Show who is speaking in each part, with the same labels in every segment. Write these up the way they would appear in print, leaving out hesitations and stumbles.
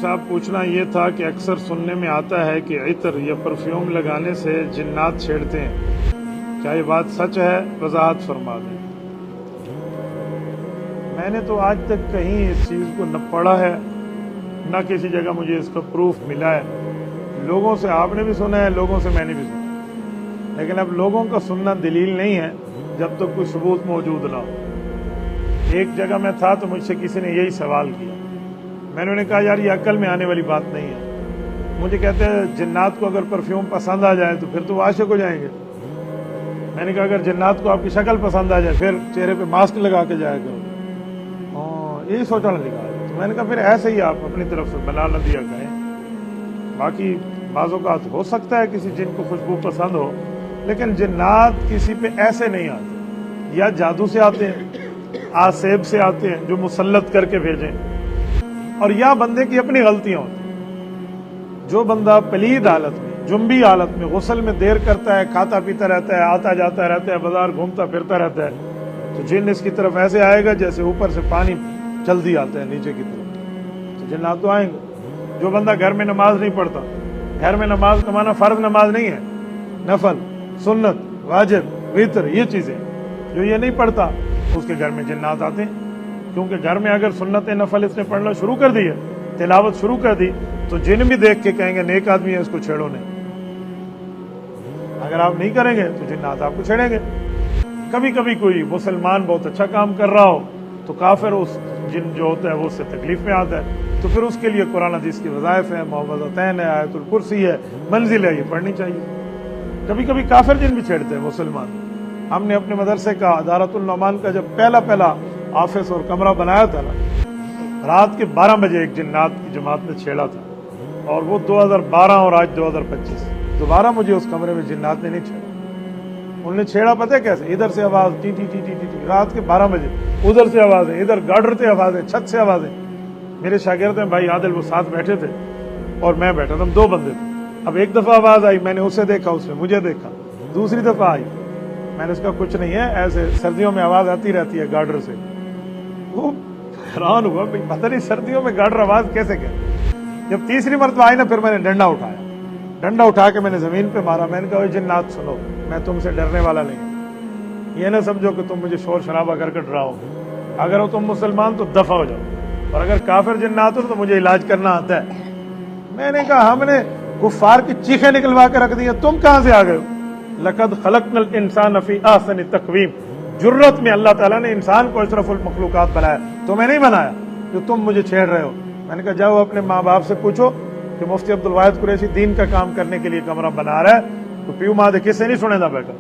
Speaker 1: साहब पूछना ये था कि अक्सर सुनने में आता है कि इत्र या परफ्यूम लगाने से जिन्नात छेड़ते हैं, क्या ये बात सच है? वजाहत फरमा दें। मैंने तो आज तक कहीं इस चीज़ को न पढ़ा है न किसी जगह मुझे इसका प्रूफ मिला है। लोगों से आपने भी सुना है, लोगों से मैंने भी सुना, लेकिन अब लोगों का सुनना दलील नहीं है जब तक कोई सबूत मौजूद ना हो। एक जगह मैं था तो मुझसे किसी ने यही सवाल किया, मैंने उन्हें कहा यार ये अक्ल में आने वाली बात नहीं है। मुझे कहते हैं जिन्नात को अगर परफ्यूम पसंद आ जाए तो फिर तो वो आशिक हो जाएंगे। मैंने कहा अगर जिन्नात को आपकी शक्ल पसंद आ जाए फिर चेहरे पे मास्क लगा के जाया करो। यही सोचने लगा। तो मैंने कहा फिर ऐसे ही आप अपनी तरफ से बना न दिया करें। बाकी बाज़ों का हो सकता है किसी जिन को खुशबू पसंद हो, लेकिन जिन्नात किसी पे ऐसे नहीं आते, या जादू से आते हैं, आसेब से आते हैं जो मुसल्लत करके भेजें, और या बंदे की अपनी गलतियां होती। जो बंदा पलीद हालत में, जुम्बी हालत में, गुस्ल में देर करता है, खाता पीता रहता है, आता जाता रहता है, बाजार घूमता फिरता रहता है, तो जिन इसकी तरफ ऐसे आएगा जैसे ऊपर से पानी जल्दी आता है नीचे की तरफ, तो जिन्नात तो आएंगे। जो बंदा घर में नमाज नहीं पढ़ता, घर में नमाज का माना फर्ज नमाज नहीं है, नफल, सुन्नत, वाजिब, वितर, ये चीजें जो ये नहीं पढ़ता उसके घर में जिन्नात आते हैं। क्योंकि घर में अगर सुन्नत नफल इसने पढ़ना शुरू कर दी है, तिलावत शुरू कर दी, तो जिन भी देख के कहेंगे नेक आदमी है इसको छेड़ो नहीं। अगर आप नहीं करेंगे तो जिन्नात आपको छेड़ेंगे। कभी कभी कोई मुसलमान बहुत अच्छा काम कर रहा हो तो काफिर उस जिन जो होता है वो उससे तकलीफ में आता है, तो फिर उसके लिए कुरान हदीस की वज़ाइफ है, मुअव्वज़तैन है, आयतुल कुर्सी है, मंजिल है, ये पढ़नी चाहिए। कभी कभी काफिर जिन भी छेड़ते हैं मुसलमान। हमने अपने मदरसे का दारतुल नौमान का जब पहला ऑफिस और कमरा बनाया था ना, रात के 12 बजे एक जिन्नात की जमात ने छेड़ा था, और वो 2012 और आज 2025 दोबारा मुझे उस कमरे में जिन्नात ने नहीं छेड़ा। उन्होंने छेड़ा पता है कैसे? इधर से आवाज T T T T T T रात के 12 बजे, उधर से आवाज है, इधर गार्डर से आवाज है, छत से आवाज है। मेरे शागिर्द हैं भाई आदिल, वो साथ बैठे थे और मैं बैठा था, हम 2 बंदे थे। अब एक दफा आवाज आई, मैंने उसे देखा, उसने मुझे देखा, दूसरी दफा आई, मैंने उसका कुछ नहीं है, ऐसे सर्दियों में आवाज आती रहती है गार्डर से। वो हैरान हुआ, भाई पता नहीं सर्दियों में गार्डर आवाज कैसे कर। जब तीसरी मरतबा आई ना, फिर मैंने डंडा उठाया, डंडा उठा के मैंने जमीन पे मारा। मैंने कहा जिन्नात सुनो, मैं तुमसे डरने वाला नहीं, ये ना समझो कि तुम मुझे शोर शराबा करके डराओगे। अगर हो तुम मुसलमान तो दफा हो जाओ, और अगर काफिर जिन्नात हो तो मुझे इलाज करना आता है। मैंने कहा हमने कुफ्फार की चीखें निकलवा के रख दी है, तुम कहां से आ गए? लक़द खलक़नल इंसान फी अहसनि तक़वीम, जुर्रत में अल्लाह ताला ने इंसान को अशरफुल मखलूकात बनाया, तुम्हें नहीं बनाया जो तुम मुझे छेड़ रहे हो। मैंने कहा जाओ अपने माँ बाप से पूछो कि मुफ्ती अब्दुल वाहिद कुरैशी दीन का काम करने के लिए कमरा बना रहा है, तो प्यू मादे किससे नहीं सुने था बेटा।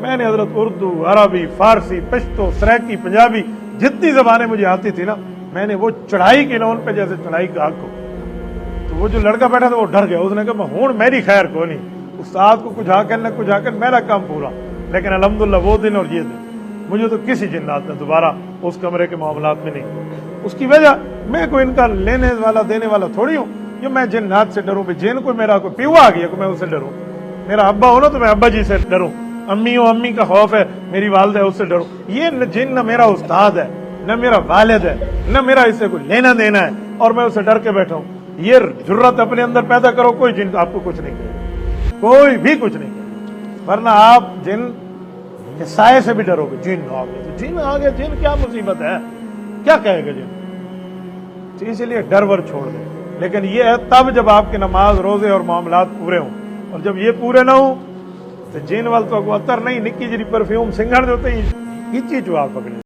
Speaker 1: मैंने हजरत उर्दू, अरबी, फारसी, पश्तो, सराइकी, पंजाबी, जितनी जबानें मुझे आती थी ना, मैंने वो चढ़ाई की ना उन पे जैसे चढ़ाई का आग को। तो वो जो लड़का बैठा था वो डर गया, उसने कहा हूं मेरी खैर को नहीं, उस्ताद को कुझाकर न कुझाकर मेरा काम पूरा। लेकिन अल्हम्दुलिल्लाह वो दिन और ये दिन मुझे तो किसी जिन्नात ने दोबारा उस कमरे के मामलात में नहीं। उसकी वजह मैं कोई इनका लेने वाला देने वाला थोड़ी हूँ जो मैं जिन्नात से डरूं। जिन कोई मेरा कोई पीवा आ गया को मैं उससे डरूं। मेरा अब्बा हो ना तो मैं अब्बा जी से डरूं, अम्मी हो अम्मी का खौफ है, मेरी वालदा है उससे डरूं। ये जिन न मेरा उस्ताद है, न मेरा वालिद है, न मेरा इससे कोई लेना देना है, और मैं उससे डर के बैठा हूं। ये जुर्रत अपने अंदर पैदा करो, कोई जिन आपको कुछ नहीं कहे, कोई भी कुछ नहीं कहे। वरना आप जिन के साये से भी डरोगे। जिन आ गए तो जिन आ गए, जिन क्या मुसीबत है, क्या कहेगा जिन? तो इसलिए डर वर छोड़ दे। लेकिन ये है तब जब आपके नमाज, रोजे और मामलात पूरे हों, और जब ये पूरे ना हो तो जिन वाल तो अतर नहीं, निक्की जी परफ्यूम सिंगड़ देते ही चीज आप पकड़े।